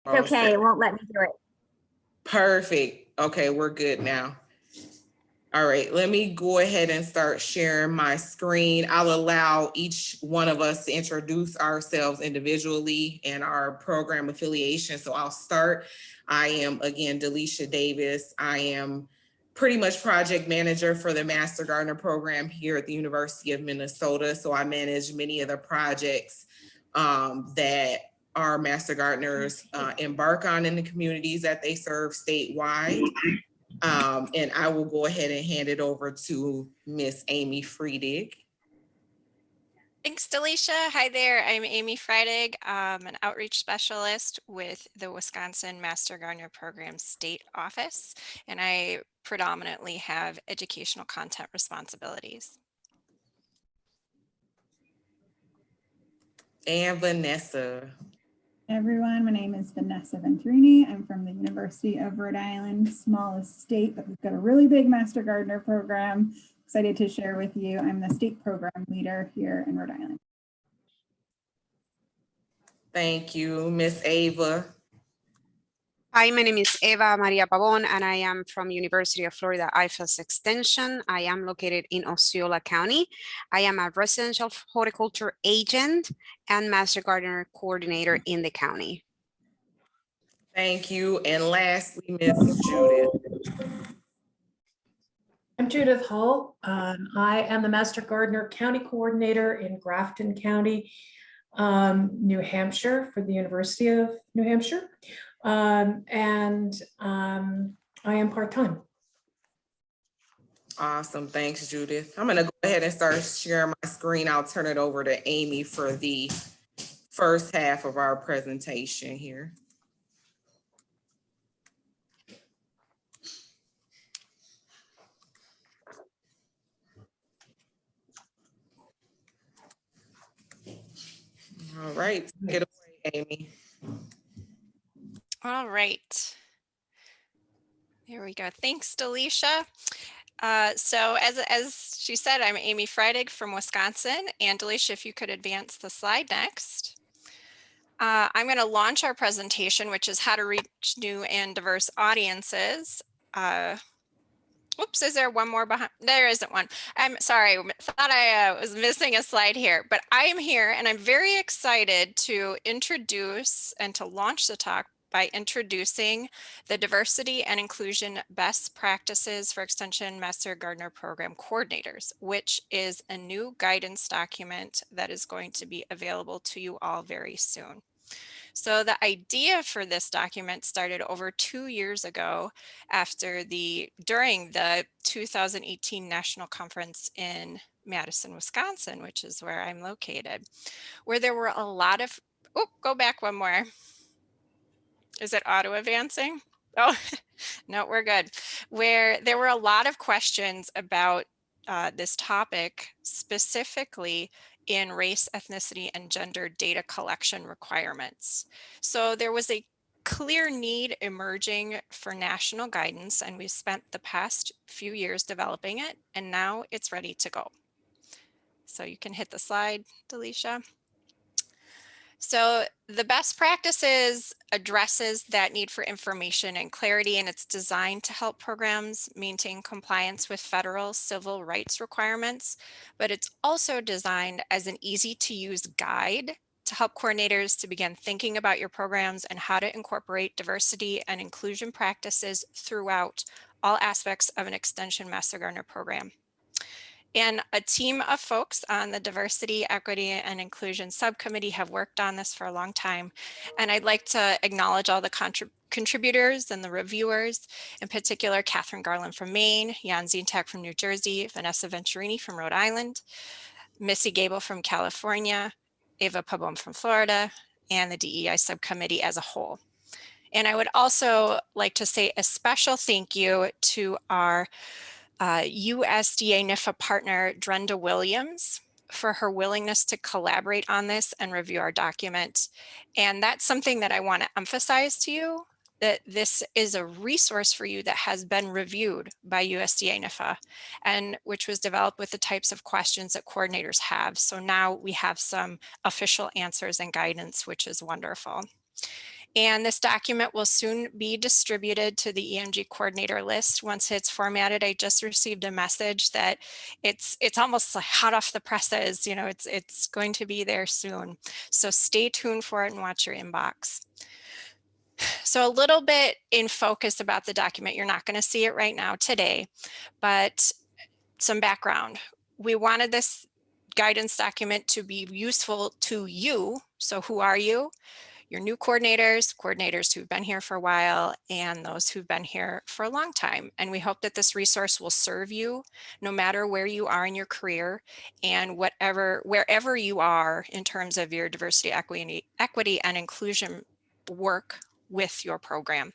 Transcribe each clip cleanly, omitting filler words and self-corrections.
It's okay, it won't let me do it. Perfect. Okay, we're good now. All right, let me go ahead and start sharing my screen. I'll allow each one of us to introduce ourselves individually and our program affiliation. So I'll start. I am, again, Delisha Davis. I am pretty much project manager for the Master Gardener program here at the University of Minnesota. So I manage many of the projects that our Master Gardeners embark on in the communities that they serve statewide. And I will go ahead and hand it over to Miss Amy Friedig. Thanks, Delisha. Hi there, I'm Amy Friedig. I'm an outreach specialist with the Wisconsin Master Gardener Program State Office, and I predominantly have educational content responsibilities. And Vanessa. Everyone, my name is Vanessa Venturini. I'm from the University of Rhode Island, smallest state, but we've got a really big Master Gardener program. Excited to share with you. I'm the state program leader here in Rhode Island. Thank you, Miss Ava. Hi, my name is Eva Maria Pavon, and I am from University of Florida IFAS Extension. I am located in Osceola County. I am a residential horticulture agent and Master Gardener coordinator in the county. Thank you. And lastly, Miss Judith. I'm Judith Hull. I am the Master Gardener County Coordinator in Grafton County, New Hampshire, for the University of New Hampshire. I am part-time. Awesome. Thanks, Judith. I'm going to go ahead and start sharing my screen. I'll turn it over to Amy for the first half of our presentation here. All right, take it away, Amy. All right. There we go. Thanks, Delisha. So as she said, I'm Amy Friedig from Wisconsin. And Delisha, if you could advance the slide next. I'm going to launch our presentation, which is how to reach new and diverse audiences. Oops, is there one more behind? There isn't one. I'm sorry, thought I was missing a slide here, but I am here and I'm very excited to introduce and to launch the talk by introducing the Diversity and Inclusion Best Practices for Extension Master Gardener Program Coordinators, which is a new guidance document that is going to be available to you all very soon. So the idea for this document started over 2 years ago during the 2018 National Conference in Madison, Wisconsin, which is where I'm located, where there were a lot of, go back one more. Is it auto advancing? Oh, no, we're good. Where there were a lot of questions about this topic, specifically in race, ethnicity, and gender data collection requirements. So there was a clear need emerging for national guidance, and we've spent the past few years developing it, and now it's ready to go. So you can hit the slide, Delisha. So the best practices addresses that need for information and clarity, and it's designed to help programs maintain compliance with federal civil rights requirements, but it's also designed as an easy to use guide to help coordinators to begin thinking about your programs and how to incorporate diversity and inclusion practices throughout all aspects of an Extension Master Gardener program. And a team of folks on the Diversity, Equity, and Inclusion Subcommittee have worked on this for a long time. And I'd like to acknowledge all the contributors and the reviewers, in particular, Catherine Garland from Maine, Jan Zintak from New Jersey, Vanessa Venturini from Rhode Island, Missy Gable from California, Eva Pabon from Florida, and the DEI Subcommittee as a whole. And I would also like to say a special thank you to our USDA NIFA partner, Drenda Williams, for her willingness to collaborate on this and review our document. And that's something that I want to emphasize to you, that this is a resource for you that has been reviewed by USDA NIFA, and which was developed with the types of questions that coordinators have. So now we have some official answers and guidance, which is wonderful. And this document will soon be distributed to the EMG coordinator list. Once it's formatted, I just received a message that it's almost like hot off the presses. You know, it's going to be there soon. So stay tuned for it and watch your inbox. So a little bit in focus about the document. You're not going to see it right now today, but some background. We wanted this guidance document to be useful to you. So who are you? Your new coordinators who've been here for a while, and those who've been here for a long time. And we hope that this resource will serve you no matter where you are in your career and wherever you are in terms of your diversity, equity, and inclusion work with your program.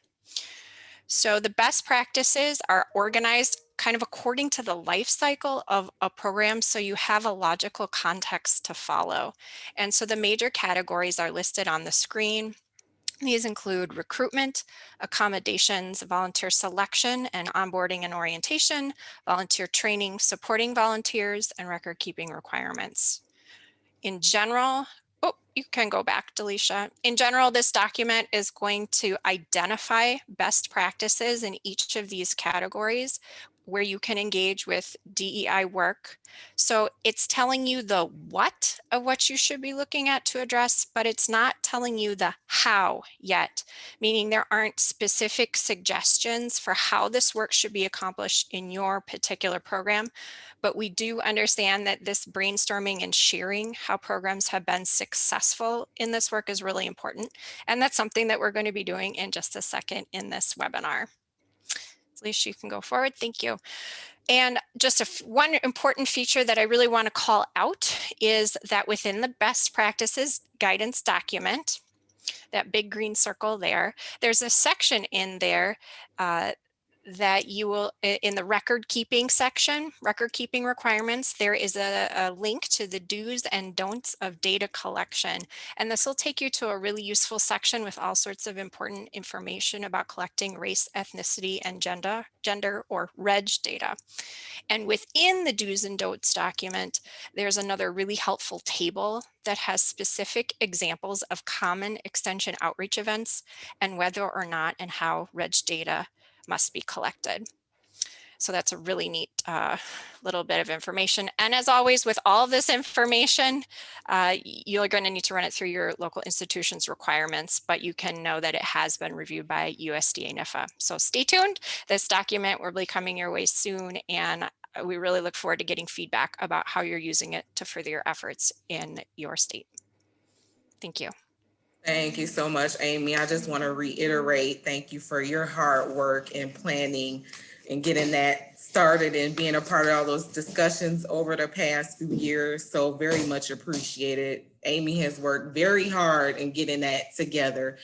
So the best practices are organized kind of according to the life cycle of a program, so you have a logical context to follow. And so the major categories are listed on the screen. These include recruitment, accommodations, volunteer selection and onboarding and orientation, volunteer training, supporting volunteers, and record keeping requirements. In general, oh, you can go back, Delisha. In general, this document is going to identify best practices in each of these categories where you can engage with DEI work. So it's telling you the what of what you should be looking at to address, but it's not telling you the how yet, meaning there aren't specific suggestions for how this work should be accomplished in your particular program. But we do understand that this brainstorming and sharing how programs have been successful in this work is really important. And that's something that we're going to be doing in just a second in this webinar. Alicia, you can go forward. Thank you. And just one important feature that I really want to call out is that within the best practices guidance document, that big green circle there, there's a section in there that you will, in the record keeping section, record keeping requirements, there is a link to the do's and don'ts of data collection. And this will take you to a really useful section with all sorts of important information about collecting race, ethnicity, and gender or reg data. And within the do's and don'ts document, there's another really helpful table that has specific examples of common extension outreach events and whether or not and how reg data must be collected. So that's a really neat little bit of information. And as always, with all of this information, you're going to need to run it through your local institution's requirements, but you can know that it has been reviewed by USDA NIFA. So stay tuned. This document will be coming your way soon, and we really look forward to getting feedback about how you're using it to further your efforts in your state. Thank you. Thank you so much, Amy. I just want to reiterate, thank you for your hard work in planning and getting that started and being a part of all those discussions over the past few years. So very much appreciated. Amy has worked very hard in getting that together.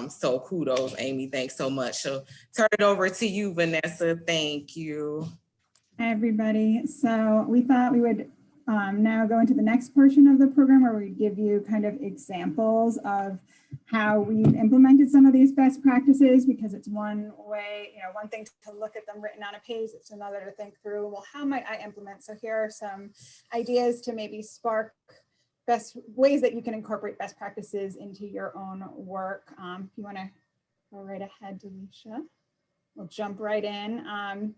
So kudos, Amy. Thanks so much. So turn it over to you, Vanessa. Thank you. Hi, everybody. So we thought we would now go into the next portion of the program where we give you kind of examples of how we've implemented some of these best practices, because it's one way, one thing to look at them written on a page, it's another to think through, well, how might I implement? So here are some ideas to maybe spark best ways that you can incorporate best practices into your own work. If you want to go right ahead, Delisha, we'll jump right in.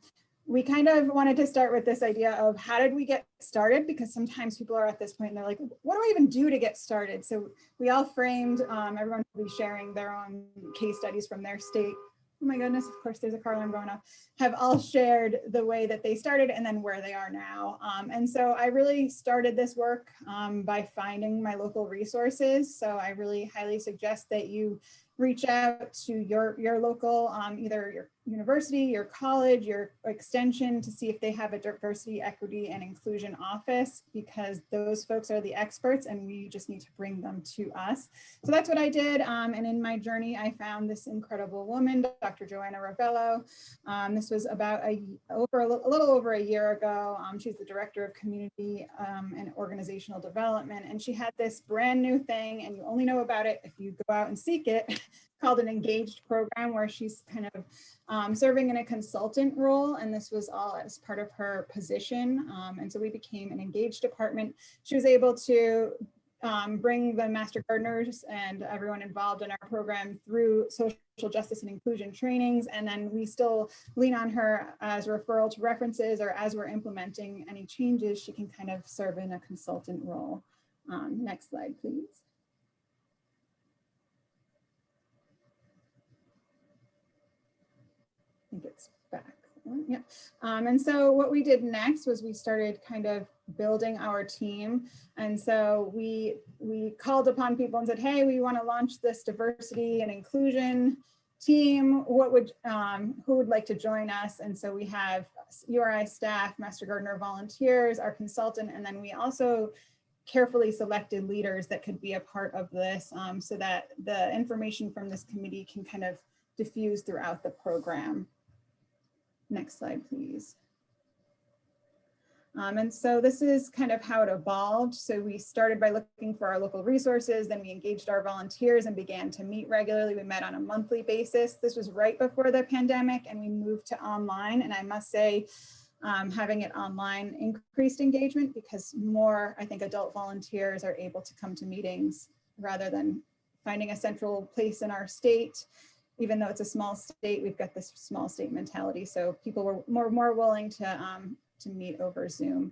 We kind of wanted to start with this idea of how did we get started? Because sometimes people are at this point and they're like, what do I even do to get started? So we all framed, everyone will be sharing their own case studies from their state. Oh my goodness, of course, there's a car alarm going off. Have all shared the way that they started and then where they are now. And so I really started this work by finding my local resources. So I really highly suggest that you reach out to your local, either your university, your college, your extension, to see if they have a diversity, equity, and inclusion office, because those folks are the experts and we just need to bring them to us. So that's what I did. And in my journey, I found this incredible woman, Dr. Joanna Ravello. This was about a little over a year ago. She's the director of community and organizational development. And she had this brand new thing, and you only know about it if you go out and seek it, called an engaged program, where she's kind of serving in a consultant role. And this was all as part of her position. And so we became an engaged department. She was able to bring the Master Gardeners and everyone involved in our program through social justice and inclusion trainings. And then we still lean on her as a referral to references, or as we're implementing any changes, she can kind of serve in a consultant role. Next slide, please. I think it's back. Yeah. And so what we did next was we started kind of building our team. And so we called upon people and said, hey, we want to launch this diversity and inclusion team. What would, who would like to join us? And so we have URI staff, Master Gardener volunteers, our consultant, and then we also carefully selected leaders that could be a part of this, so that the information from this committee can kind of diffuse throughout the program. Next slide, please. And so this is kind of how it evolved. So we started by looking for our local resources, then we engaged our volunteers and began to meet regularly. We met on a monthly basis. This was right before the pandemic, and we moved to online. And I must say, having it online increased engagement, because more, I think, adult volunteers are able to come to meetings rather than finding a central place in our state. Even though it's a small state, we've got this small state mentality. So people were more willing to meet over Zoom.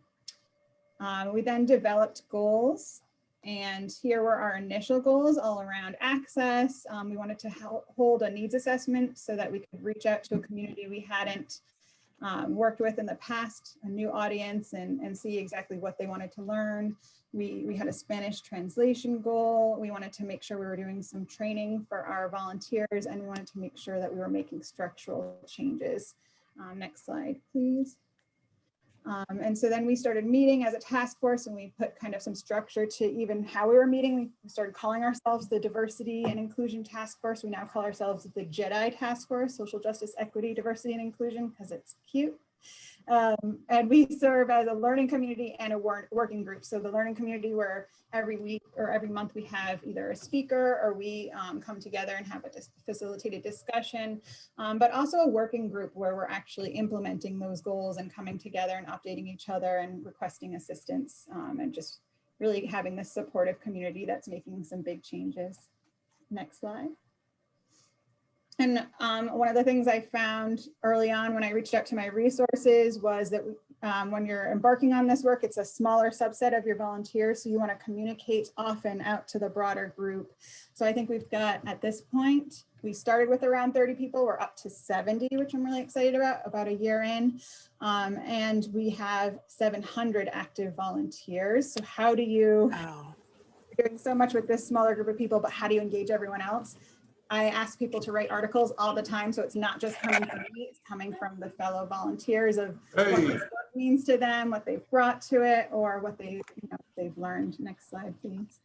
We then developed goals. And here were our initial goals all around access. We wanted to hold a needs assessment so that we could reach out to a community we hadn't worked with in the past, a new audience, and see exactly what they wanted to learn. We had a Spanish translation goal. We wanted to make sure we were doing some training for our volunteers, and we wanted to make sure that we were making structural changes. Next slide, please. And so then we started meeting as a task force, and we put kind of some structure to even how we were meeting. We started calling ourselves the Diversity and Inclusion Task Force. We now call ourselves the DEI Task Force, Social Justice, Equity, Diversity, and Inclusion, because it's cute. And we serve as a learning community and a working group. So the learning community, where every week or every month we have either a speaker, or we come together and have a facilitated discussion, but also a working group where we're actually implementing those goals and coming together and updating each other and requesting assistance, and just really having this supportive community that's making some big changes. Next slide. And one of the things I found early on when I reached out to my resources was that when you're embarking on this work, it's a smaller subset of your volunteers. So you want to communicate often out to the broader group. So I think we've got, at this point, we started with around 30 people. We're up to 70, which I'm really excited about a year in. And we have 700 active volunteers. So how do you, you're doing so much with this smaller group of people, but how do you engage everyone else? I ask people to write articles all the time, so it's not just coming from me, it's coming from the fellow volunteers of what this work means to them, what they've brought to it, or what they've learned. Next slide, please.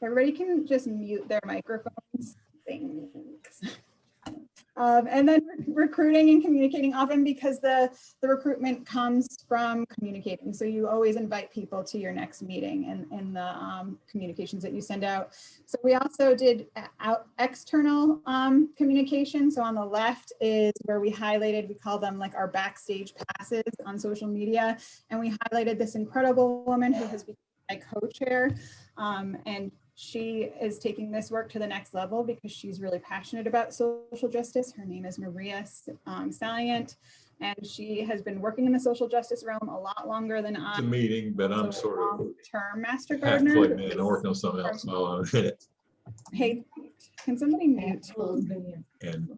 Everybody can just mute their microphones. Thanks. And then recruiting and communicating often, because the recruitment comes from communicating. So you always invite people to your next meeting and the communications that you send out. So we also did external communication. So on the left is where we highlighted, we call them like our backstage passes on social media. And we highlighted this incredible woman who has become my co-chair. And she is taking this work to the next level because she's really passionate about social justice. Her name is Maria Salient, and she has been working in the social justice realm a lot longer than I. It's a meeting, but I'm sort of term Master half Gardener. plugged in. I'm working on something else. Hey, can somebody mute? And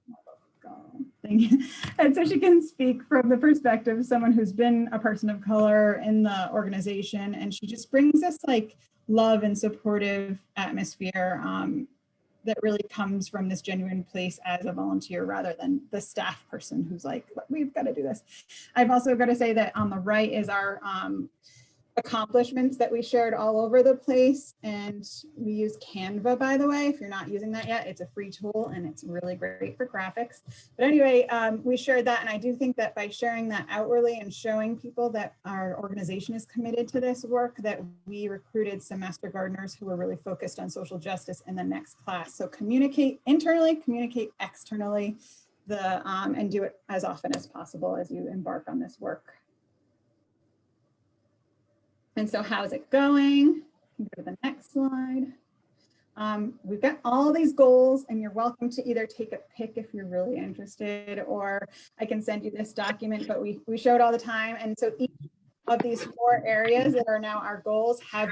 and so she can speak from the perspective of someone who's been a person of color in the organization, and she just brings this like love and supportive atmosphere that really comes from this genuine place as a volunteer rather than the staff person who's like, we've got to do this. I've also got to say that on the right is our accomplishments that we shared all over the place, and we use Canva, by the way. If you're not using that yet, it's a free tool and it's really great for graphics. But anyway, we shared that, and I do think that by sharing that outwardly and showing people that our organization is committed to this work, that we recruited some Master Gardeners who were really focused on social justice in the next class. So communicate internally, communicate externally, and do it as often as possible as you embark on this work. And so how's it going? Go to the next slide. We've got all these goals, and you're welcome to either take a pic if you're really interested, or I can send you this document, but we show it all the time. And so each of these 4 areas that are now our goals have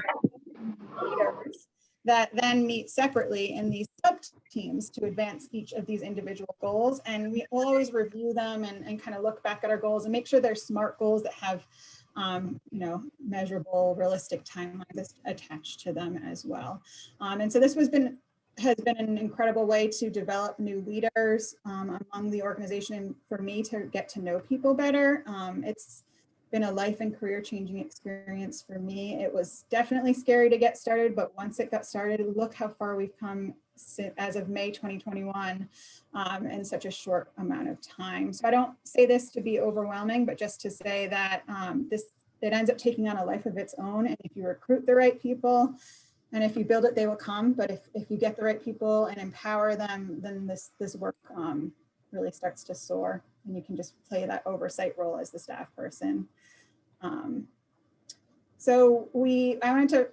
leaders that then meet separately in these sub teams to advance each of these individual goals. And we will always review them and kind of look back at our goals and make sure they're SMART goals that have measurable, realistic timelines attached to them as well. And so this has been an incredible way to develop new leaders among the organization, and for me to get to know people better. It's been a life and career changing experience for me. It was definitely scary to get started, but once it got started, look how far we've come as of May 2021 in such a short amount of time. So I don't say this to be overwhelming, but just to say that it ends up taking on a life of its own. And if you recruit the right people, and if you build it, they will come. But if you get the right people and empower them, then this work really starts to soar, and you can just play that oversight role as the staff person. So I wanted to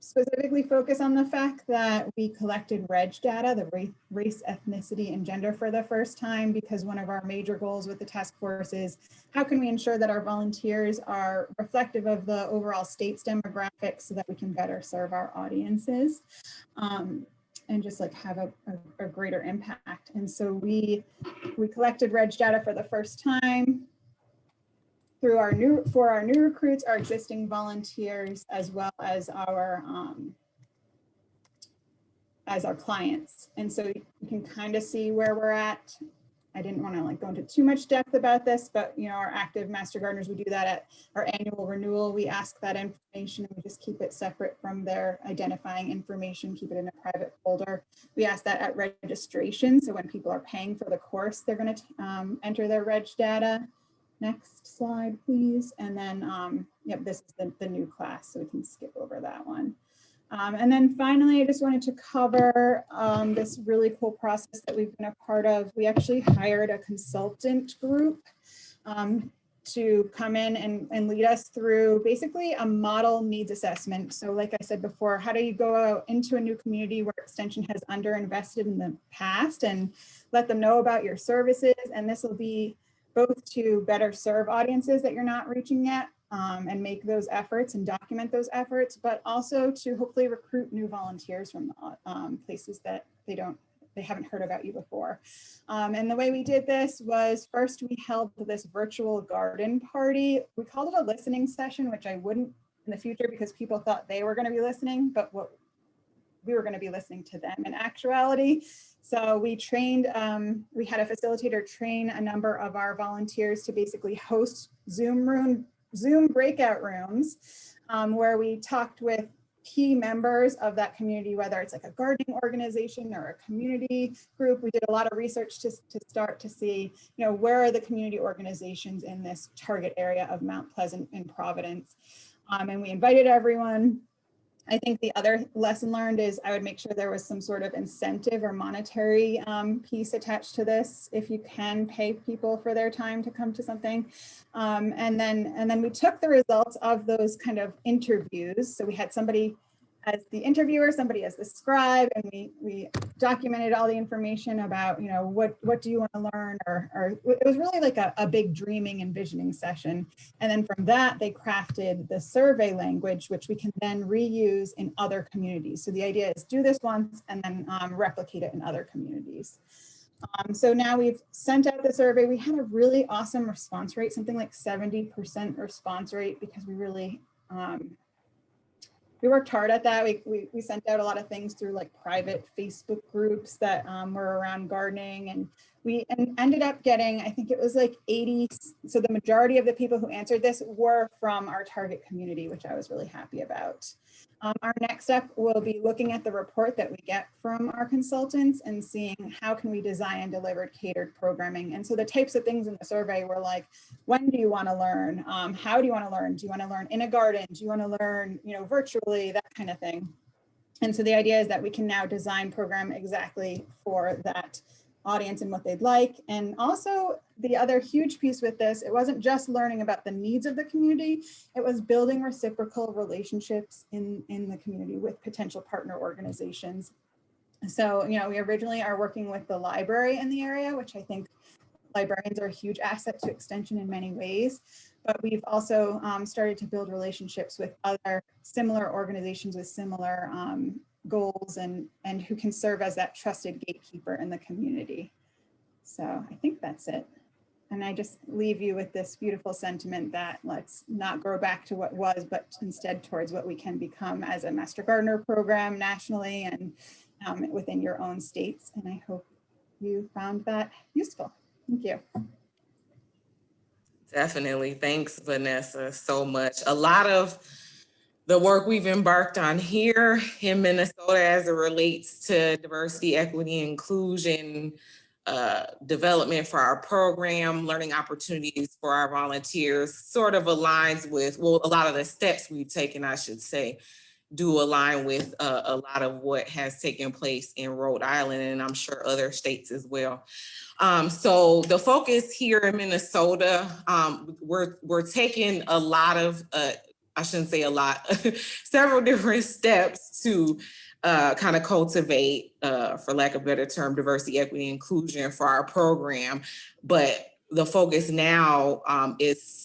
specifically focus on the fact that we collected reg data, the race, ethnicity, and gender for the first time, because one of our major goals with the task force is how can we ensure that our volunteers are reflective of the overall state's demographics so that we can better serve our audiences and just like have a greater impact. And so we collected reg data for the first time through for our new recruits, our existing volunteers, as well as our clients. And so you can kind of see where we're at. I didn't want to like go into too much depth about this, but our active Master Gardeners, we do that at our annual renewal. We ask that information and we just keep it separate from their identifying information, keep it in a private folder. We ask that at registration. So when people are paying for the course, they're going to enter their reg data. Next slide, please. And then, yep, this is the new class, so we can skip over that one. And then finally, I just wanted to cover this really cool process that we've been a part of. We actually hired a consultant group to come in and lead us through basically a model needs assessment. So like I said before, how do you go out into a new community where Extension has underinvested in the past and let them know about your services? And this will be both to better serve audiences that you're not reaching yet and make those efforts and document those efforts, but also to hopefully recruit new volunteers from places that they haven't heard about you before. And the way we did this was first we held this virtual garden party. We called it a listening session, which I wouldn't in the future because people thought they were going to be listening, but we were going to be listening to them in actuality. So we trained, we had a facilitator train a number of our volunteers to basically host Zoom breakout rooms where we talked with key members of that community, whether it's like a gardening organization or a community group. We did a lot of research to start to see, where are the community organizations in this target area of Mount Pleasant and Providence. And we invited everyone. I think the other lesson learned is I would make sure there was some sort of incentive or monetary piece attached to this if you can pay people for their time to come to something. And then we took the results of those kind of interviews. So we had somebody as the interviewer, somebody as the scribe, and we documented all the information about, what do you want to learn, or it was really like a big dreaming and visioning session. And then from that, they crafted the survey language, which we can then reuse in other communities. So the idea is do this once and then replicate it in other communities. So now we've sent out the survey. We had a really awesome response rate, something like 70% response rate, because we really, we worked hard at that. We sent out a lot of things through like private Facebook groups that were around gardening, and we ended up getting, I think it was like 80. So the majority of the people who answered this were from our target community, which I was really happy about. Our next step will be looking at the report that we get from our consultants and seeing how can we design and deliver catered programming. And so the types of things in the survey were like, when do you want to learn? How do you want to learn? Do you want to learn in a garden? Do you want to learn, virtually, that kind of thing. And so the idea is that we can now design program exactly for that audience and what they'd like. And also the other huge piece with this, it wasn't just learning about the needs of the community, it was building reciprocal relationships in the community with potential partner organizations. So, you know, we originally are working with the library in the area, which I think librarians are a huge asset to Extension in many ways, but we've also started to build relationships with other similar organizations with similar goals and who can serve as that trusted gatekeeper in the community. So I think that's it. And I just leave you with this beautiful sentiment that let's not grow back to what was, but instead towards what we can become as a Master Gardener program nationally and within your own states. And I hope you found that useful. Thank you. Definitely. Thanks, Vanessa, so much. A lot of the work we've embarked on here in Minnesota as it relates to diversity, equity, inclusion, development for our program, learning opportunities for our volunteers, sort of aligns with, well, a lot of the steps we've taken, I should say, do align with a lot of what has taken place in Rhode Island, and I'm sure other states as well. So the focus here in Minnesota, we're taking a lot of, I shouldn't say a lot, several different steps to kind of cultivate, for lack of a better term, diversity, equity, inclusion for our program. But the focus now is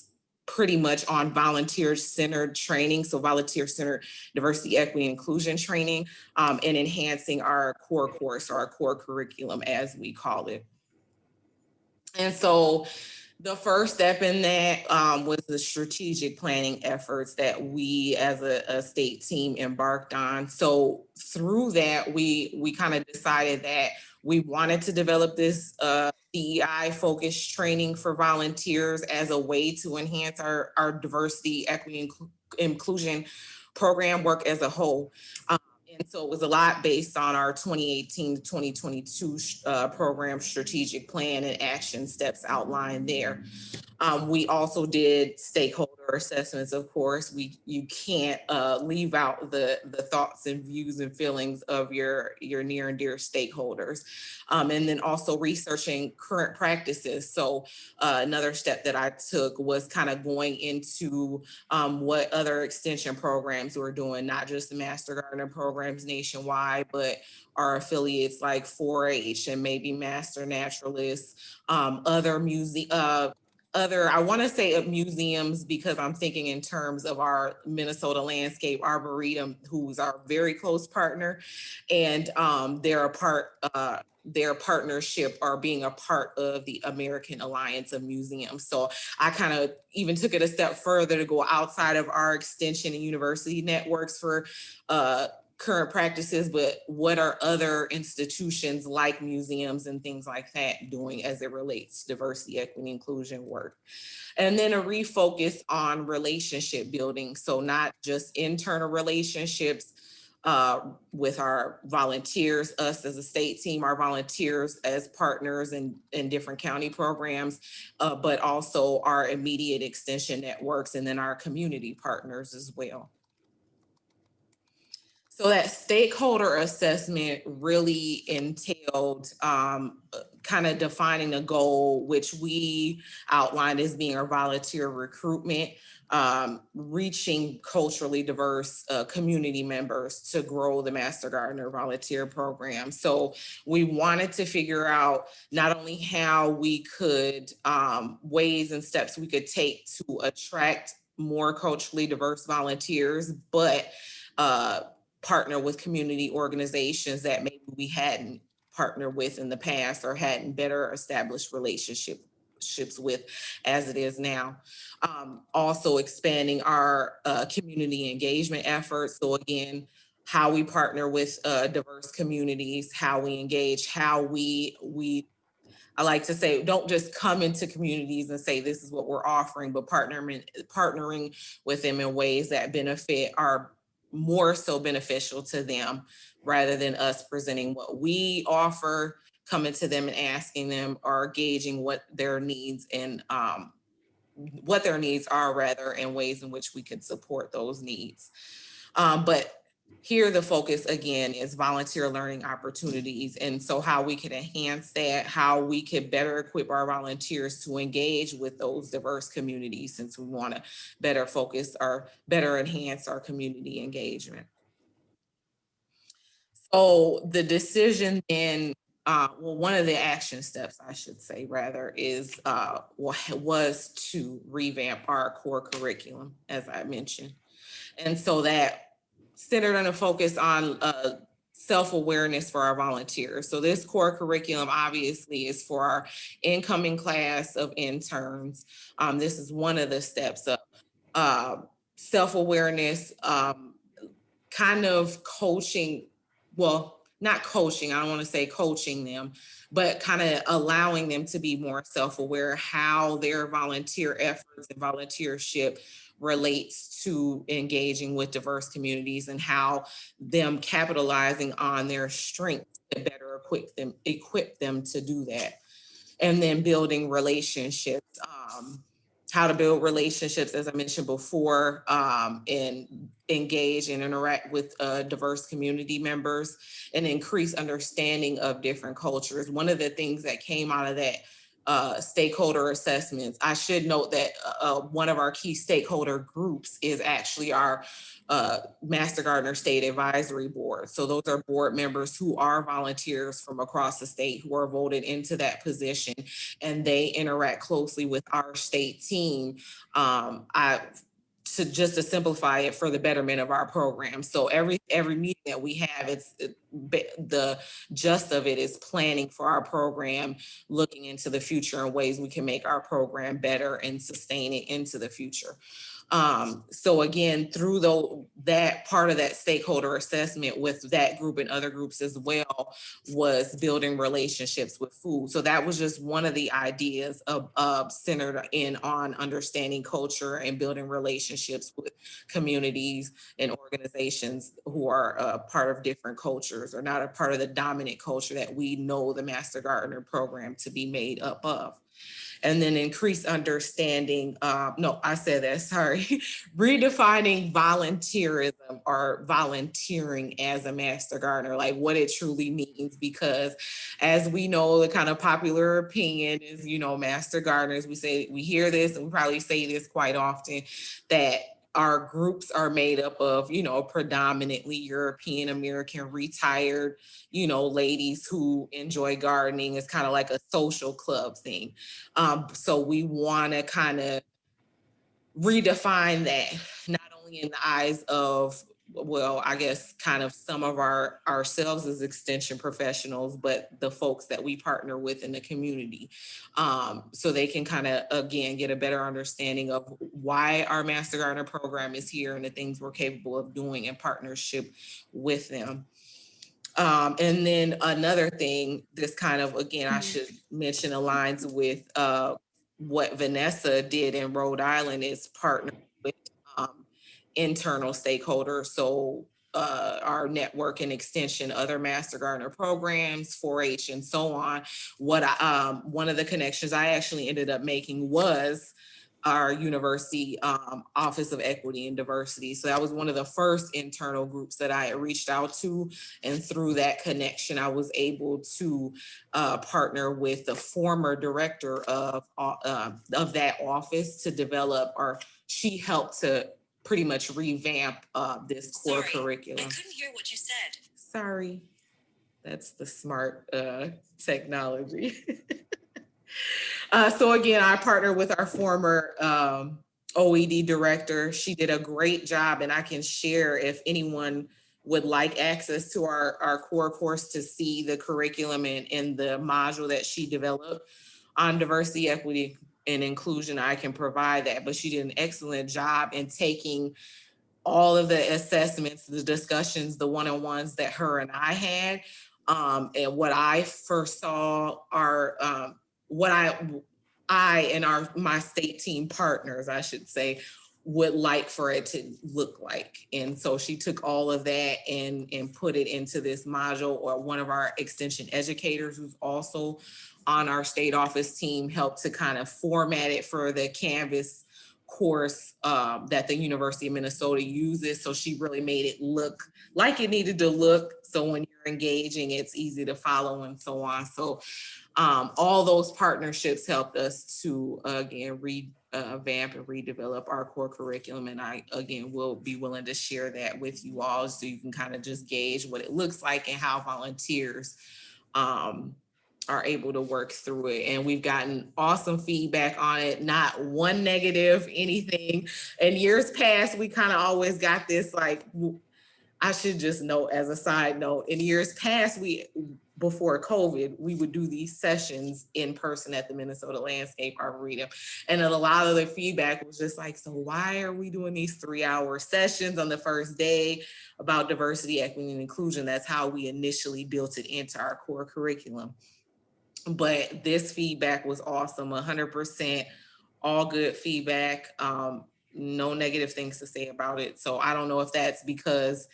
pretty much on volunteer-centered training. So volunteer-centered diversity, equity, inclusion training, and enhancing our core course or our core curriculum, as we call it. And so the first step in that was the strategic planning efforts that we as a state team embarked on. So through that, we kind of decided that we wanted to develop this DEI focused training for volunteers as a way to enhance our diversity, equity, inclusion program work as a whole. And so it was a lot based on our 2018 to 2022 program strategic plan and action steps outlined there. We also did stakeholder assessments, of course. You can't leave out the thoughts and views and feelings of your near and dear stakeholders. And then also researching current practices. So another step that I took was kind of going into what other extension programs were doing, not just the Master Gardener programs nationwide, but our affiliates like 4-H and maybe Master Naturalists, I want to say of museums, because I'm thinking in terms of our Minnesota Landscape Arboretum, who's our very close partner, and their partnership or being a part of the American Alliance of Museums. So I kind of even took it a step further to go outside of our extension and university networks for current practices, but what are other institutions like museums and things like that doing as it relates to diversity, equity, inclusion work. And then a refocus on relationship building. So not just internal relationships with our volunteers, us as a state team, our volunteers as partners in different county programs, but also our immediate extension networks and then our community partners as well. So that stakeholder assessment really entailed kind of defining a goal, which we outlined as being our volunteer recruitment, reaching culturally diverse community members to grow the Master Gardener volunteer program. So we wanted to figure out not only how we could, ways and steps we could take to attract more culturally diverse volunteers, but partner with community organizations that maybe we hadn't partnered with in the past or hadn't better established relationships with as it is now. Also expanding our community engagement efforts. So again, how we partner with diverse communities, how we engage, how I like to say, don't just come into communities and say, this is what we're offering, but partnering with them in ways that are more so beneficial to them rather than us presenting what we offer, coming to them and asking them or gauging what their needs and what their needs are rather, and ways in which we can support those needs. But here the focus again is volunteer learning opportunities. And so how we can enhance that, how we can better equip our volunteers to engage with those diverse communities, since we want to better focus or better enhance our community engagement. So the decision then, well, one of the action steps, I should say rather, is was to revamp our core curriculum, as I mentioned. And so that centered on a focus on self-awareness for our volunteers. So this core curriculum obviously is for our incoming class of interns. This is one of the steps of self-awareness, kind of coaching, well, not coaching, I don't want to say coaching them, but kind of allowing them to be more self-aware how their volunteer efforts and volunteership relates to engaging with diverse communities, and how them capitalizing on their strengths to better equip them to do that. And then building relationships, how to build relationships, as I mentioned before, and engage and interact with diverse community members, and increase understanding of different cultures. One of the things that came out of that stakeholder assessments, I should note that one of our key stakeholder groups is actually our Master Gardener State Advisory Board. So those are board members who are volunteers from across the state who are voted into that position, and they interact closely with our state team. Just to simplify it, for the betterment of our program. So every meeting that we have, the gist of it is planning for our program, looking into the future and ways we can make our program better and sustain it into the future. So again, through that part of that stakeholder assessment with that group and other groups as well, was building relationships with food. So that was just one of the ideas of centered in on understanding culture and building relationships with communities and organizations who are part of different cultures, or not a part of the dominant culture that we know the Master Gardener program to be made up of. And then increase understanding, redefining volunteerism or volunteering as a Master Gardener, like what it truly means. Because as we know, the kind of popular opinion is, Master Gardeners, we hear this, and we probably say this quite often, that our groups are made up of, predominantly European American retired, ladies who enjoy gardening. It's kind of like a social club thing. So we want to kind of redefine that, not only in the eyes of, well, I guess kind of some of ourselves as extension professionals, but the folks that we partner with in the community, so they can kind of, again, get a better understanding of why our Master Gardener program is here and the things we're capable of doing in partnership with them. And then another thing, this kind of, again, I should mention, aligns with what Vanessa did in Rhode Island, is partner with internal stakeholders. So our network and extension, other Master Gardener programs, 4-H, and so on. One of the connections I actually ended up making was our university Office of Equity and Diversity. So that was one of the first internal groups that I had reached out to. And through that connection, I was able to partner with the former director of that office to develop, or she helped to pretty much revamp this core curriculum. I couldn't hear what you said. Sorry, that's the smart technology. So again, I partnered with our former OED director. She did a great job, and I can share, if anyone would like access to our core course, to see the curriculum and the module that she developed on diversity, equity, and inclusion. I can provide that, but she did an excellent job in taking all of the assessments, the discussions, the one-on-ones that her and I had, and what I first saw are what I and my state team partners, I should say, would like for it to look like. And so she took all of that and put it into this module, or one of our extension educators who's also on our state office team helped to kind of format it for the Canvas course that the University of Minnesota uses. So she really made it look like it needed to look. So when you're engaging, it's easy to follow and so on. So all those partnerships helped us to, again, revamp and redevelop our core curriculum. And I, again, will be willing to share that with you all so you can kind of just gauge what it looks like and how volunteers are able to work through it. And we've gotten awesome feedback on it, not one negative, anything. In years past, we kind of always got this, like, I should just note as a side note, in years past, before COVID, we would do these sessions in person at the Minnesota Landscape Arboretum. And a lot of the feedback was just like, so why are we doing these 3-hour sessions on the first day about diversity, equity, and inclusion? That's how we initially built it into our core curriculum. But this feedback was awesome, 100%, all good feedback, no negative things to say about it. So I don't know if that's because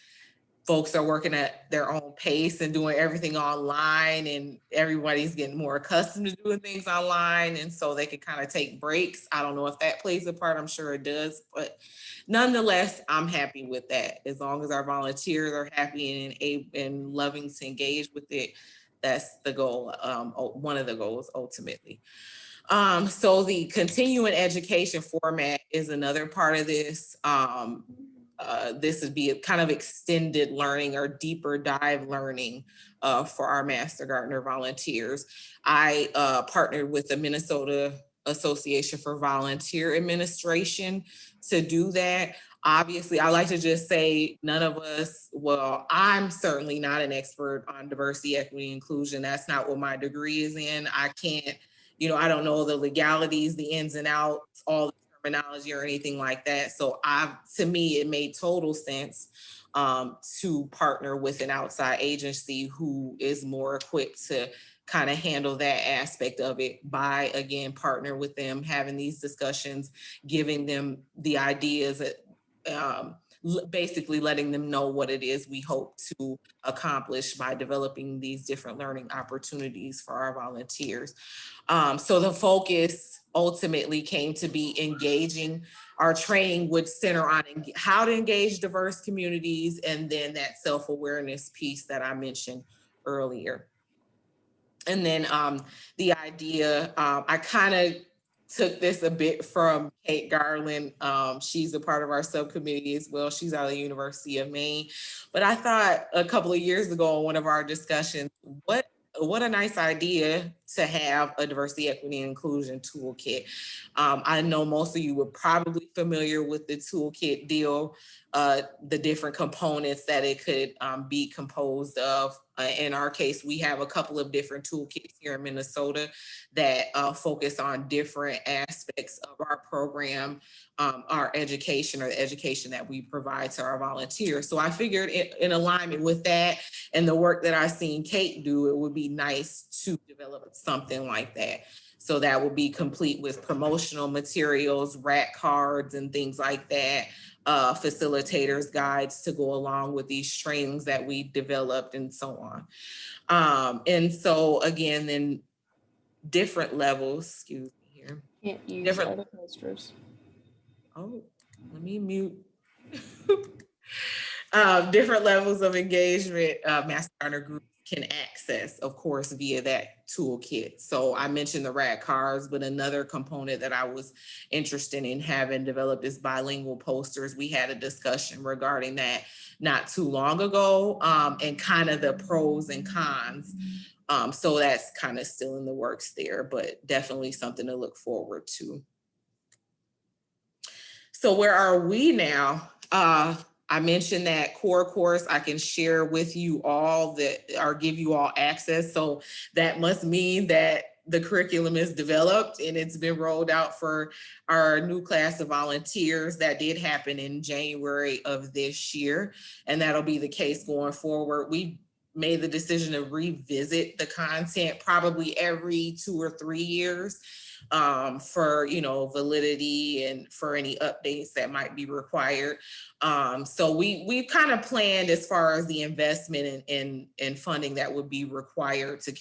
folks are working at their own pace and doing everything online, and everybody's getting more accustomed to doing things online, and so they can kind of take breaks. I don't know if that plays a part. I'm sure it does, but nonetheless, I'm happy with that. As long as our volunteers are happy and loving to engage with it, that's the goal, one of the goals ultimately. So the continuing education format is another part of this. This would be a kind of extended learning or deeper dive learning for our Master Gardener volunteers. I partnered with the Minnesota Association for Volunteer Administration to do that. Obviously, I like to just say none of us, well, I'm certainly not an expert on diversity, equity, inclusion. That's not what my degree is in. I can't, I don't know the legalities, the ins and outs, all the terminology or anything like that. So to me, it made total sense to partner with an outside agency who is more equipped to kind of handle that aspect of it by, again, partner with them, having these discussions, giving them the ideas, basically letting them know what it is we hope to accomplish by developing these different learning opportunities for our volunteers. So the focus ultimately came to be engaging. Our training would center on how to engage diverse communities, and then that self-awareness piece that I mentioned earlier. And then the idea, I kind of took this a bit from Kate Garland. She's a part of our subcommittee as well. She's out of the University of Maine. But I thought a couple of years ago in one of our discussions, what a nice idea to have a diversity, equity, and inclusion toolkit. I know most of you were probably familiar with the toolkit deal, the different components that it could be composed of. In our case, we have a couple of different toolkits here in Minnesota that focus on different aspects of our program, our education, or the education that we provide to our volunteers. So I figured in alignment with that and the work that I've seen Kate do, it would be nice to develop something like that. So that would be complete with promotional materials, rack cards, and things like that, facilitators guides to go along with these trainings that we developed and so on. And so again, then different levels, excuse me here. Can't use Different other posters. Oh, let me mute. Different levels of engagement, Master Gardener groups can access, of course, via that toolkit. So I mentioned the RAD cards, but another component that I was interested in having developed is bilingual posters. We had a discussion regarding that not too long ago, and kind of the pros and cons. So that's kind of still in the works there, but definitely something to look forward to. So where are we now? I mentioned that core course I can share with you all that, or give you all access. So that must mean that the curriculum is developed and it's been rolled out for our new class of volunteers. That did happen in January of this year, and that'll be the case going forward. We made the decision to revisit the content probably every 2 or 3 years. For validity and for any updates that might be required. So we kind of planned as far as the investment and funding that would be required to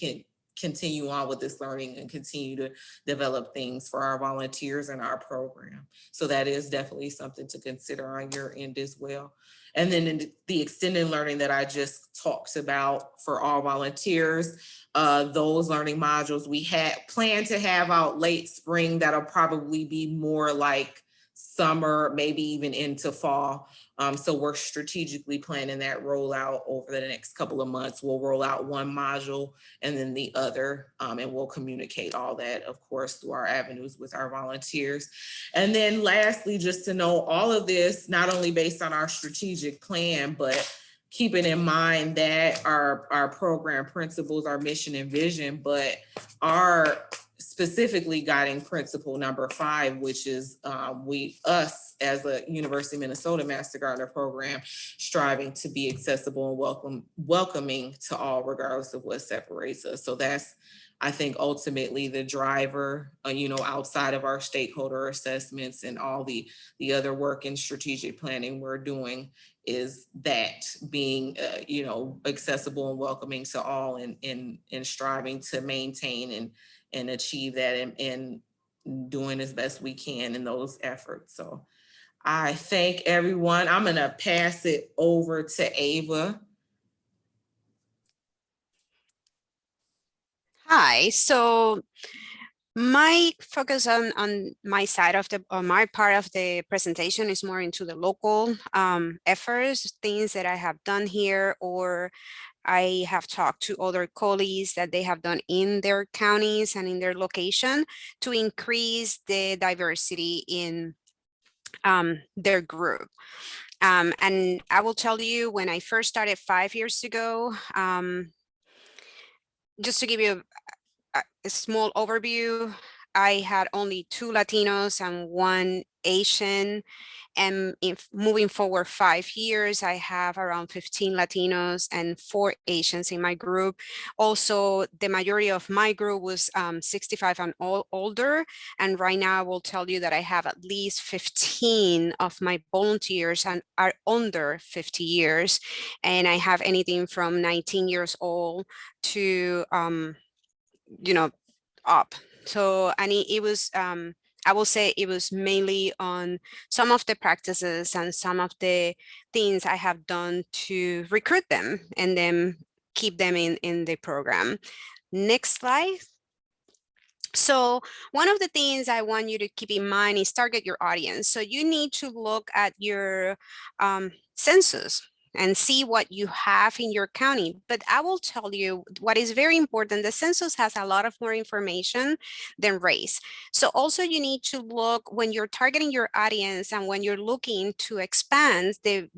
continue on with this learning and continue to develop things for our volunteers and our program. So that is definitely something to consider on your end as well. And then in the extended learning that I just talked about for all volunteers, those learning modules we had planned to have out late spring, that'll probably be more like summer, maybe even into fall. So we're strategically planning that rollout over the next couple of months. We'll roll out one module and then the other, and we'll communicate all that, of course, through our avenues with our volunteers. And then lastly, just to know all of this, not only based on our strategic plan, but keeping in mind that our program principles, our mission and vision, but our specifically guiding principle number 5, which is us as a University of Minnesota Master Gardener program, striving to be accessible and welcoming to all, regardless of what separates us. So that's, I think, ultimately the driver, outside of our stakeholder assessments and all the other work in strategic planning we're doing, is that being, accessible and welcoming to all, and striving to maintain and achieve that, and doing as best we can in those efforts. So I thank everyone. I'm gonna pass it over to Ava. Hi, so my focus on my side of my part of the presentation is more into the local efforts, things that I have done here, or I have talked to other colleagues that they have done in their counties and in their location to increase the diversity in their group. And I will tell you, when I first started 5 years ago, just to give you a small overview, I had only 2 Latinos and 1 Asian. And if moving forward 5 years, I have around 15 Latinos and 4 Asians in my group. Also, the majority of my group was 65 and older. And right now I will tell you that I have at least 15 of my volunteers and are under 50 years. And I have anything from 19 years old to, up. So, and it was, I will say it was mainly on some of the practices and some of the things I have done to recruit them and then keep them in the program. Next slide. So one of the things I want you to keep in mind is target your audience. So you need to look at your census and see what you have in your county. But I will tell you what is very important. The census has a lot of more information than race. So also you need to look when you're targeting your audience and when you're looking to expand the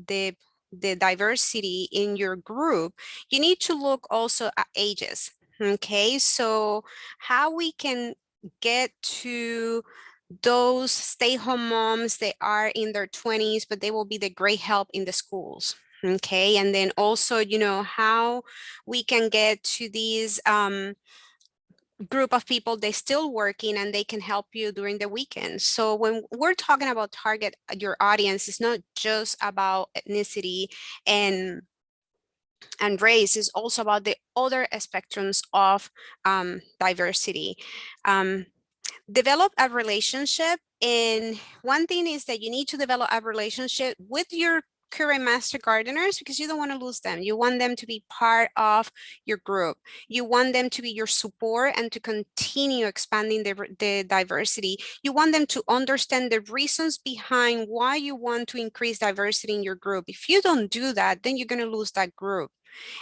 diversity in your group, you need to look also at ages. Okay, so how we can get to those stay-home moms that are in their 20s, but they will be the great help in the schools. Okay, and then also, how we can get to these group of people, they're still working and they can help you during the weekends. So when we're talking about target your audience, it's not just about ethnicity and race, is also about the other spectrums of diversity. Develop a relationship. And one thing is that you need to develop a relationship with your current master gardeners, because you don't want to lose them. You want them to be part of your group. You want them to be your support and to continue expanding the diversity. You want them to understand the reasons behind why you want to increase diversity in your group. If you don't do that, then you're going to lose that group.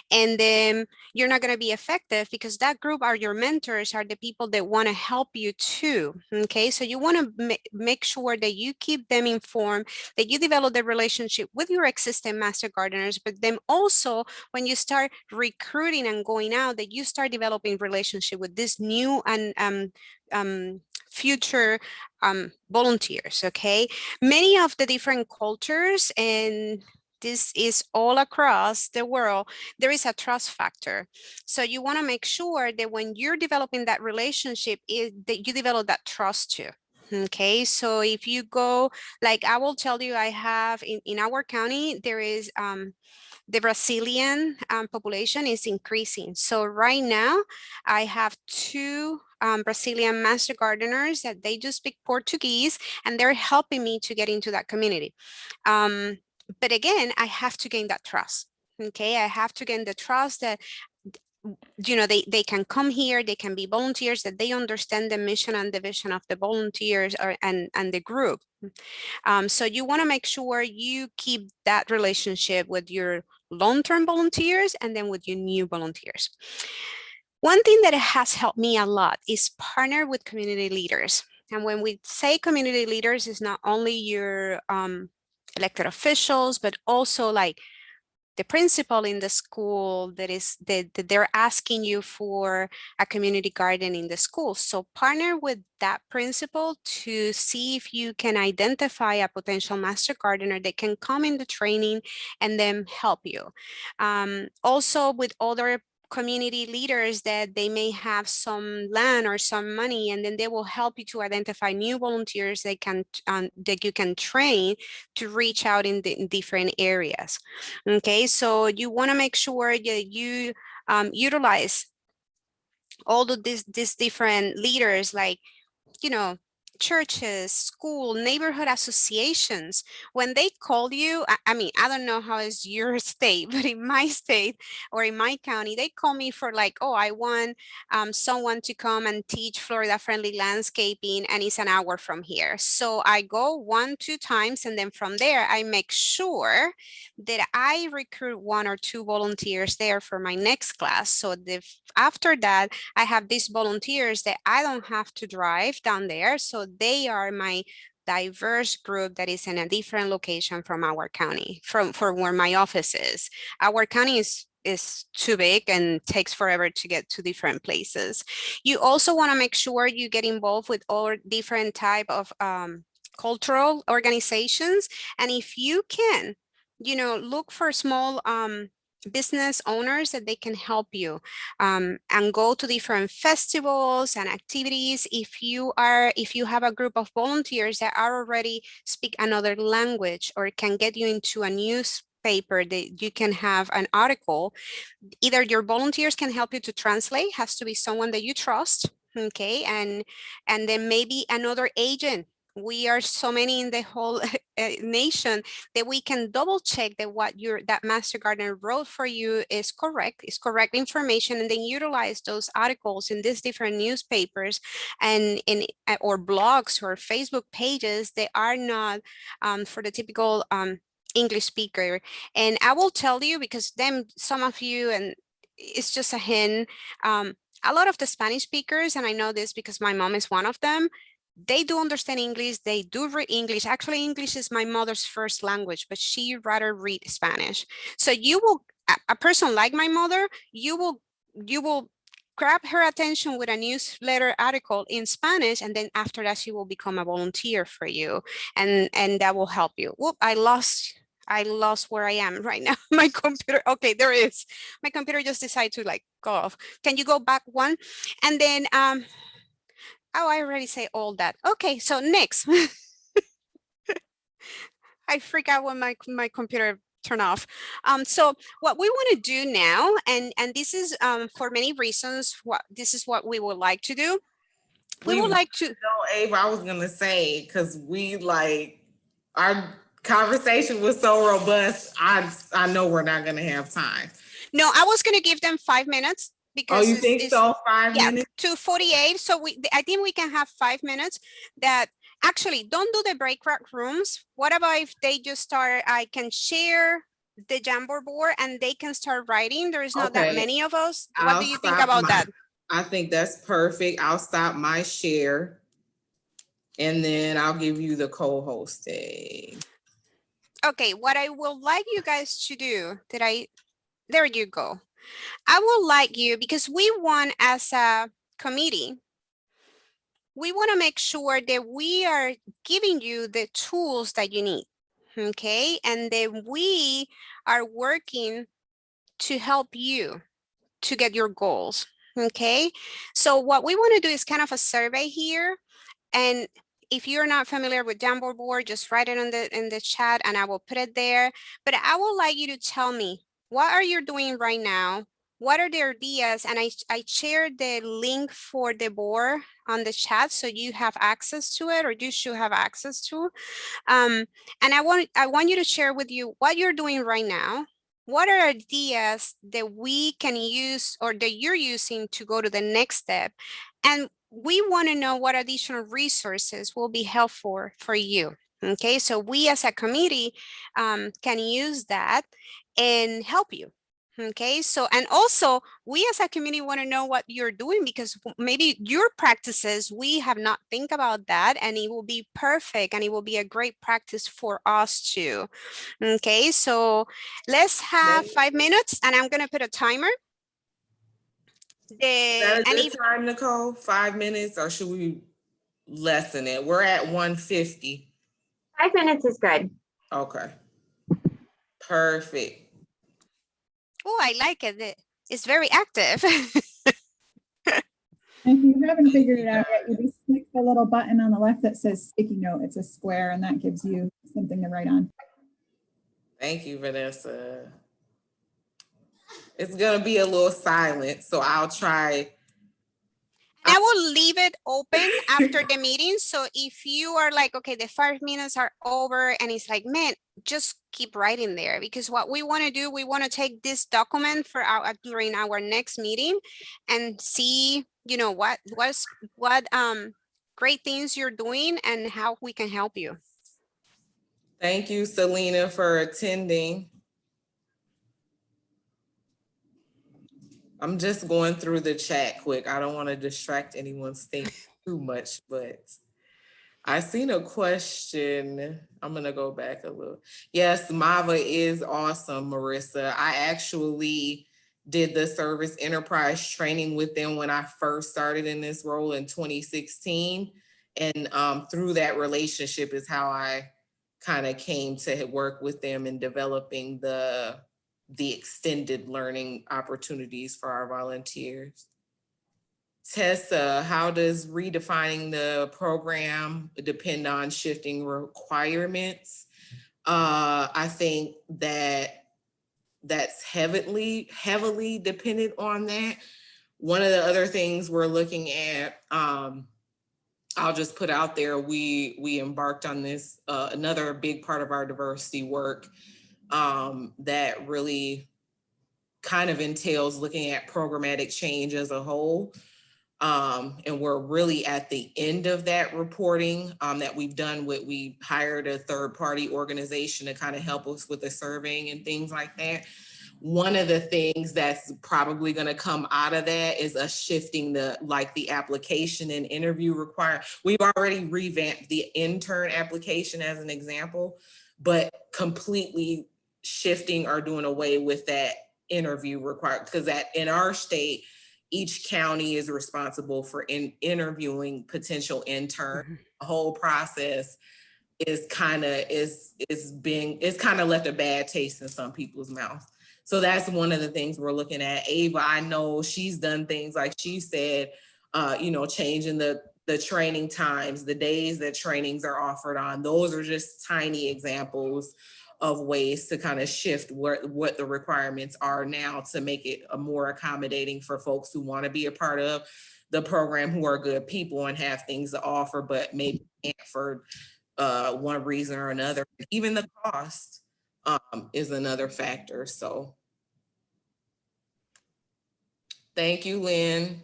And then you're not going to be effective, because that group are your mentors, are the people that want to help you too. Okay, so you want to make sure that you keep them informed, that you develop the relationship with your existing master gardeners, but then also when you start recruiting and going out, that you start developing relationship with this new and future volunteers. Okay, many of the different cultures, and this is all across the world, there is a trust factor. So you want to make sure that when you're developing that relationship, that you develop that trust too. Okay, so if you go, like I will tell you, I have in our county, there is the Brazilian population is increasing. So right now I have two Brazilian master gardeners that they do speak Portuguese, and they're helping me to get into that community. But again, I have to gain that trust. Okay, I have to gain the trust that, you know, they can come here, they can be volunteers, that they understand the mission and the vision of the volunteers and the group. So you want to make sure you keep that relationship with your long-term volunteers and then with your new volunteers. One thing that has helped me a lot is partner with community leaders. And when we say community leaders, it's not only your elected officials, but also like the principal in the school that they're asking you for a community garden in the school. So partner with that principal to see if you can identify a potential master gardener that can come in the training and then help you. Also with other community leaders that they may have some land or some money, and then they will help you to identify new volunteers that you can train to reach out in different areas. Okay, so you want to make sure that you utilize all of these different leaders, like, you know, churches, school, neighborhood associations. When they call you, I mean, I don't know how is your state, but in my state or in my county, they call me for like, oh, I want someone to come and teach Florida friendly landscaping, and it's an hour from here. So I go 1-2 times, and then from there I make sure that I recruit 1 or 2 volunteers there for my next class. So after that, I have these volunteers that I don't have to drive down there. So they are my diverse group that is in a different location from our county, from where my office is. Our county is too big and takes forever to get to different places. You also want to make sure you get involved with all different type of cultural organizations. And if you can, you know, look for small business owners that they can help you and go to different festivals and activities. If you have a group of volunteers that are already speak another language or can get you into a newspaper that you can have an article, either your volunteers can help you to translate, has to be someone that you trust, okay, and then maybe another agent. We are so many in the whole nation that we can double check that what that master gardener wrote for you is correct information, and then utilize those articles in these different newspapers and or blogs or Facebook pages that are not for the typical English speaker. And I will tell you, because then some of you, and it's just a hint, a lot of the Spanish speakers, and I know this because my mom is one of them, they do understand English, they do read English. Actually, English is my mother's first language, but she rather read Spanish. So you will, a person like my mother, you will grab her attention with a newsletter article in Spanish, and then after that, she will become a volunteer for you, and that will help you. Whoop, I lost where I am right now. My computer, okay, there it is. My computer just decided to like go off. Can you go back one? And then, oh, I already say all that. Okay, so next. I freak out when my computer turn off. So what we want to do now, and this is for many reasons, this is what we would like to do. We would like to. No, Ava, I was gonna say, because we like our conversation was so robust. I know we're not gonna have time. No, I was gonna give them 5 minutes. Because you think so? 5 minutes? 2:48. So I think we can have 5 minutes. That actually, don't do the breakout rooms. What about if they just start? I can share the Jamboard board and they can start writing. There is not that many of us. What do you think about that? I think that's perfect. I'll stop my share, and then I'll give you the co-hosting. Okay, what I would like you guys to do, there you go. I would like you, because we want, as a committee, we want to make sure that we are giving you the tools that you need, okay? And that we are working to help you to get your goals, okay? So what we want to do is kind of a survey here. And if you're not familiar with Jamboard board, just write it in the chat and I will put it there. But I would like you to tell me, what are you doing right now? What are the ideas? And I shared the link for the board on the chat, so you have access to it, or you should have access to. And I want you to share with you what you're doing right now. What are ideas that we can use or that you're using to go to the next step? And we want to know what additional resources will be helpful for you. Okay, so we as a committee can use that and help you. Okay, so, and also we as a community want to know what you're doing, because maybe your practices, we have not think about that, and it will be perfect and it will be a great practice for us too. Okay, so let's have 5 minutes and I'm going to put a timer. Is that a And good time, Nicole? 5 minutes, or should we lessen it? We're at 1:50. 5 minutes is good. Okay. Perfect. oh, I like it. It's very active. If you haven't figured it out yet, you just click the little button on the left that says sticky note. It's a square, and that gives you something to write on. Thank you, Vanessa. It's gonna be a little silent, so I'll try. I will leave it open after the meeting. So if you are like, okay, the 5 minutes are over, and it's like, man, just keep writing there, because what we want to do, we want to take this document for our during our next meeting and see, you know, what great things you're doing and how we can help you. Thank you, Selena, for attending. I'm just going through the chat quick. I don't want to distract anyone's thinking too much, but I seen a question. I'm gonna go back a little. Yes, MAVA is awesome, Marissa. I actually did the service enterprise training with them when I first started in this role in 2016. And through that relationship is how I kind of came to work with them in developing the extended learning opportunities for our volunteers. Tessa, how does redefining the program depend on shifting requirements? I think that's heavily dependent on that. One of the other things we're looking at, I'll just put out there, we embarked on this, another big part of our diversity work that really kind of entails looking at programmatic change as a whole. And we're really at the end of that reporting that we've done. We hired a third-party organization to kind of help us with the surveying and things like that. One of the things that's probably going to come out of that is us shifting the application and interview requirement. We've already revamped the intern application as an example, but completely shifting or doing away with that interview required, because that in our state, each county is responsible for interviewing potential interns. The whole process is kind of left a bad taste in some people's mouths. So that's one of the things we're looking at. Ava, I know she's done things like she said, changing the training times, the days that trainings are offered on. Those are just tiny examples of ways to kind of shift what the requirements are now to make it a more accommodating for folks who want to be a part of the program, who are good people and have things to offer, but maybe can't for one reason or another. Even the cost is another factor. So thank you, Lynn.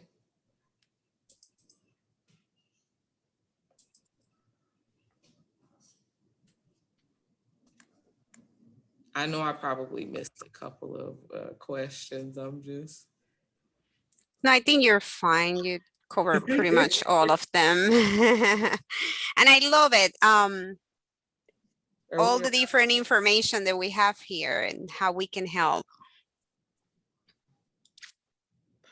I know I probably missed a couple of questions. No, I think you're fine. You cover pretty much all of them. And I love it. All the different information that we have here and how we can help.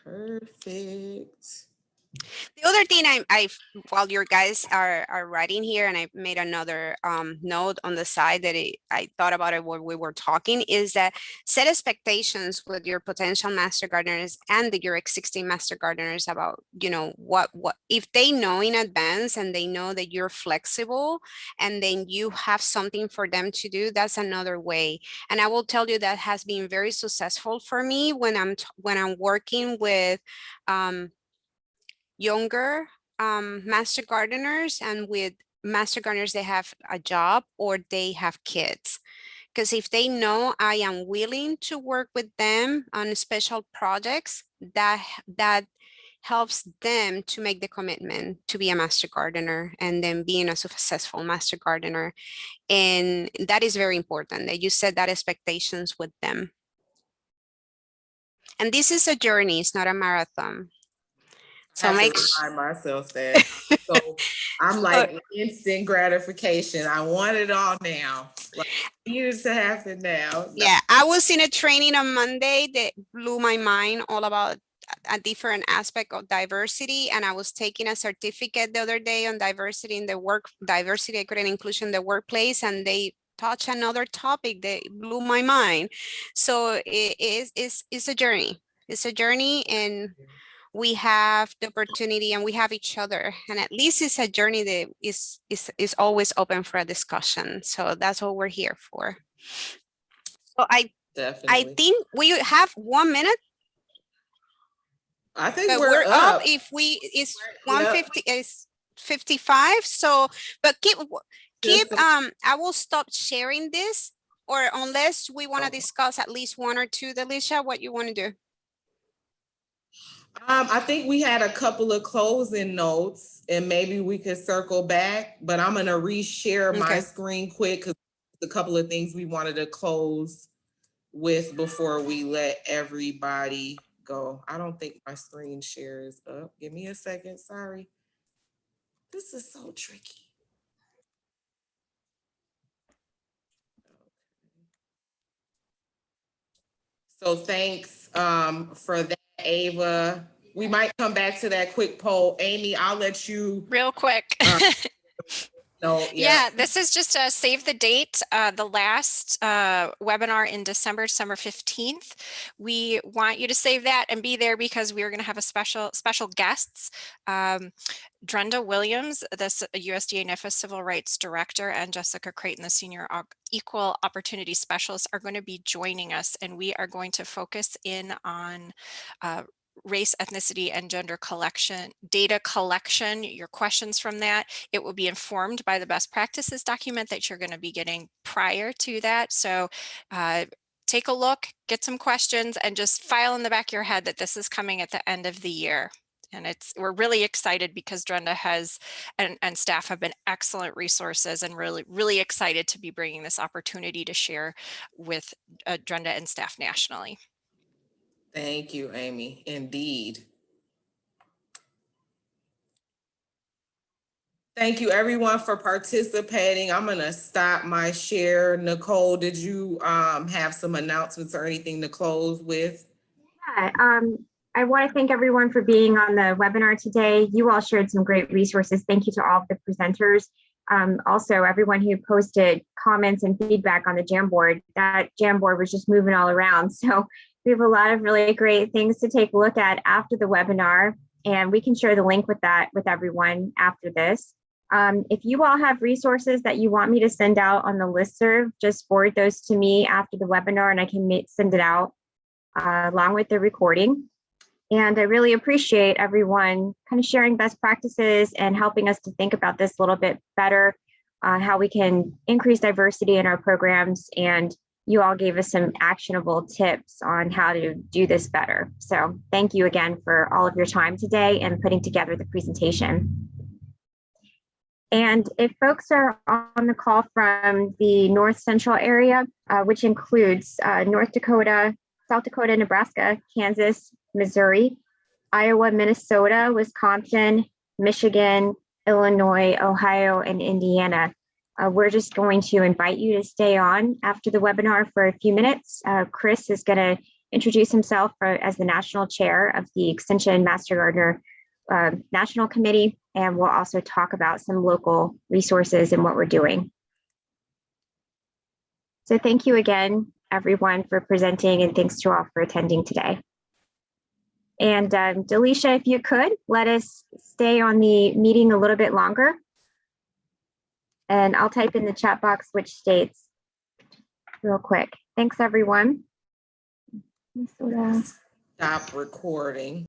Perfect. The other thing while your guys are writing here, and I made another note on the side that I thought about it when we were talking, is that set expectations with your potential master gardeners and your existing master gardeners about, what if they know in advance and they know that you're flexible and then you have something for them to do. That's another way. And I will tell you that has been very successful for me when I'm working with younger master gardeners and with master gardeners they have a job or they have kids. Because if they know I am willing to work with them on special projects, that helps them to make the commitment to be a master gardener and then being a successful master gardener. And that is very important that you set that expectations with them. And this is a journey, it's not a marathon. So I have make to remind myself that. So I'm like instant gratification. I want it all now. Like, I need it to happen now. Yeah, I was in a training on Monday that blew my mind all about a different aspect of diversity. And I was taking a certificate the other day on diversity in the diversity, equity, and inclusion in the workplace. And they touched another topic that blew my mind. So it's a journey. It's a journey, and we have the opportunity and we have each other, and at least it's a journey that is always open for a discussion. So that's what we're here for. So I think we have 1 minute. I think But we're up. If it's 150 is 55. So, but keep I will stop sharing this, or unless we want to discuss at least one or two. Delisha, what you want to do? I think we had a couple of closing notes and maybe we could circle back, but I'm going to reshare my screen quick because a couple of things we wanted to close with before we let everybody go. I don't think my screen share is up. Give me a second. Sorry. This is so tricky. So thanks for that, Ava. We might come back to that quick poll. Amy, I'll let you. Real quick. No, yeah, this is just a save the date. The last webinar in December 15th. We want you to save that and be there because we are going to have a special guests. Drenda Williams, the USDA NIFA Civil Rights Director, and Jessica Creighton, the Senior Equal Opportunity Specialist, are going to be joining us, and we are going to focus in on race, ethnicity, and gender data collection, your questions from that. It will be informed by the best practices document that you're going to be getting prior to that. So take a look, get some questions, and just file in the back of your head that this is coming at the end of the year. And we're really excited because Drenda has and staff have been excellent resources, and really excited to be bringing this opportunity to share with Drenda and staff nationally. Thank you, Amy. Indeed. Thank you, everyone, for participating. I'm going to stop my share. Nicole, did you have some announcements or anything to close with? Yeah, I want to thank everyone for being on the webinar today. You all shared some great resources. Thank you to all of the presenters. Also, everyone who posted comments and feedback on the Jamboard. That Jamboard was just moving all around. So we have a lot of really great things to take a look at after the webinar, and we can share the link with everyone after this. If you all have resources that you want me to send out on the listserv, just forward those to me after the webinar and I can send it out along with the recording. And I really appreciate everyone kind of sharing best practices and helping us to think about this a little bit better, how we can increase diversity in our programs. And you all gave us some actionable tips on how to do this better. So thank you again for all of your time today and putting together the presentation. And if folks are on the call from the North Central area, which includes North Dakota, South Dakota, Nebraska, Kansas, Missouri, Iowa, Minnesota, Wisconsin, Michigan, Illinois, Ohio, and Indiana, we're just going to invite you to stay on after the webinar for a few minutes. Chris is going to introduce himself as the National Chair of the Extension Master Gardener national committee, and we'll also talk about some local resources and what we're doing. So thank you again, everyone, for presenting, and thanks to all for attending today. And Delisha, if you could, let us stay on the meeting a little bit longer. And I'll type in the chat box which states real quick. Thanks, everyone. Stop recording.